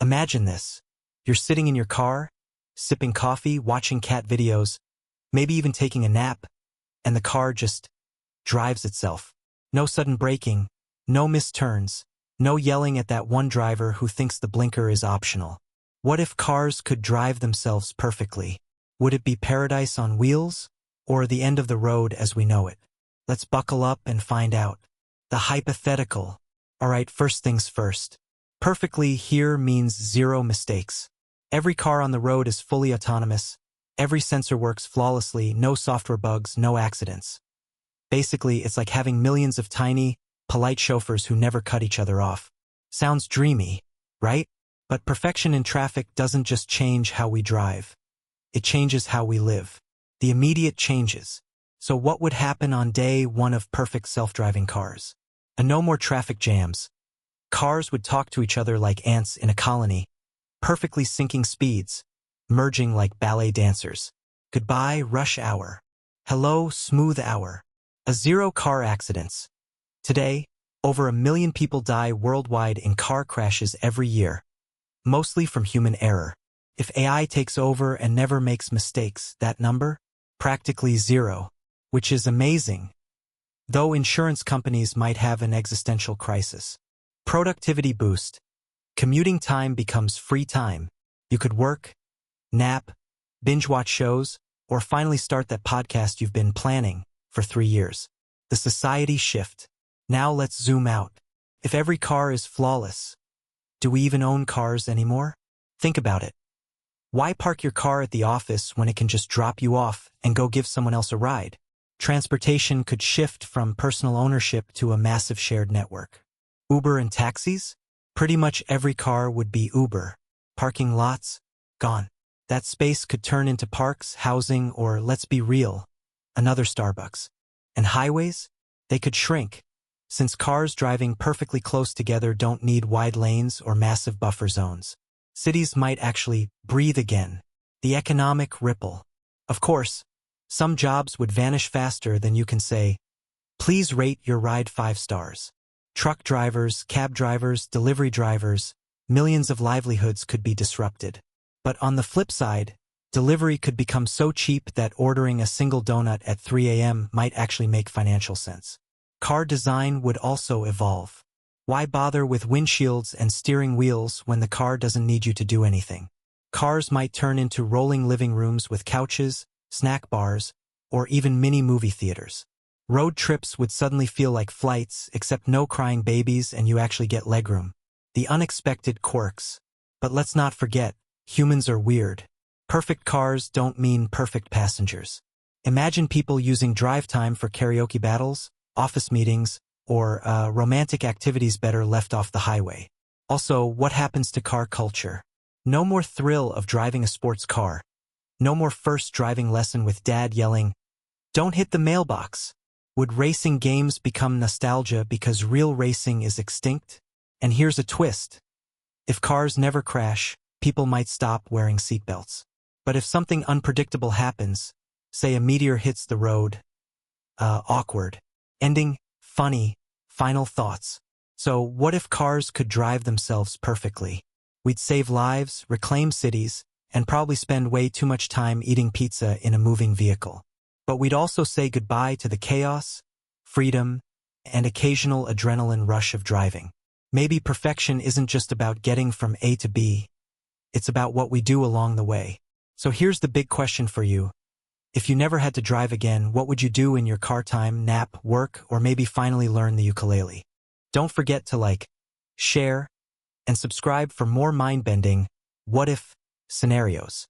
Imagine this. You're sitting in your car, sipping coffee, watching cat videos, maybe even taking a nap, and the car just drives itself. No sudden braking, no missed turns, no yelling at that one driver who thinks the blinker is optional. What if cars could drive themselves perfectly? Would it be paradise on wheels, or the end of the road as we know it? Let's buckle up and find out. The hypothetical. Alright, first things first. Perfectly here means zero mistakes. Every car on the road is fully autonomous. Every sensor works flawlessly, no software bugs, no accidents. Basically, it's like having millions of tiny, polite chauffeurs who never cut each other off. Sounds dreamy, right? But perfection in traffic doesn't just change how we drive. It changes how we live. The immediate changes. So what would happen on day one of perfect self-driving cars? No more traffic jams. Cars would talk to each other like ants in a colony, perfectly syncing speeds, merging like ballet dancers. Goodbye, rush hour. Hello, smooth hour. Zero car accidents. Today, over 1 million people die worldwide in car crashes every year, mostly from human error. If AI takes over and never makes mistakes, that number? Practically zero, which is amazing. Though insurance companies might have an existential crisis. Productivity boost. Commuting time becomes free time. You could work, nap, binge-watch shows, or finally start that podcast you've been planning for 3 years. The society shift. Now let's zoom out. If every car is flawless, do we even own cars anymore? Think about it. Why park your car at the office when it can just drop you off and go give someone else a ride? Transportation could shift from personal ownership to a massive shared network. Uber and taxis? Pretty much every car would be Uber. Parking lots? Gone. That space could turn into parks, housing, or, let's be real, another Starbucks. And highways? They could shrink, since cars driving perfectly close together don't need wide lanes or massive buffer zones. Cities might actually breathe again. The economic ripple. Of course, some jobs would vanish faster than you can say, please rate your ride 5 stars. Truck drivers, cab drivers, delivery drivers, millions of livelihoods could be disrupted. But on the flip side, delivery could become so cheap that ordering a single donut at 3 a.m. might actually make financial sense. Car design would also evolve. Why bother with windshields and steering wheels when the car doesn't need you to do anything? Cars might turn into rolling living rooms with couches, snack bars, or even mini movie theaters. Road trips would suddenly feel like flights, except no crying babies and you actually get legroom. The unexpected quirks. But let's not forget, humans are weird. Perfect cars don't mean perfect passengers. Imagine people using drive time for karaoke battles, office meetings, or romantic activities better left off the highway. Also, what happens to car culture? No more thrill of driving a sports car. No more first driving lesson with dad yelling, "Don't hit the mailbox." Would racing games become nostalgia because real racing is extinct? And here's a twist. If cars never crash, people might stop wearing seatbelts. But if something unpredictable happens, say a meteor hits the road, awkward. Ending, funny, final thoughts. So what if cars could drive themselves perfectly? We'd save lives, reclaim cities, and probably spend way too much time eating pizza in a moving vehicle. But we'd also say goodbye to the chaos, freedom, and occasional adrenaline rush of driving. Maybe perfection isn't just about getting from A to B. It's about what we do along the way. So here's the big question for you. If you never had to drive again, what would you do in your car time, nap, work, or maybe finally learn the ukulele? Don't forget to like, share, and subscribe for more mind-bending, what-if scenarios.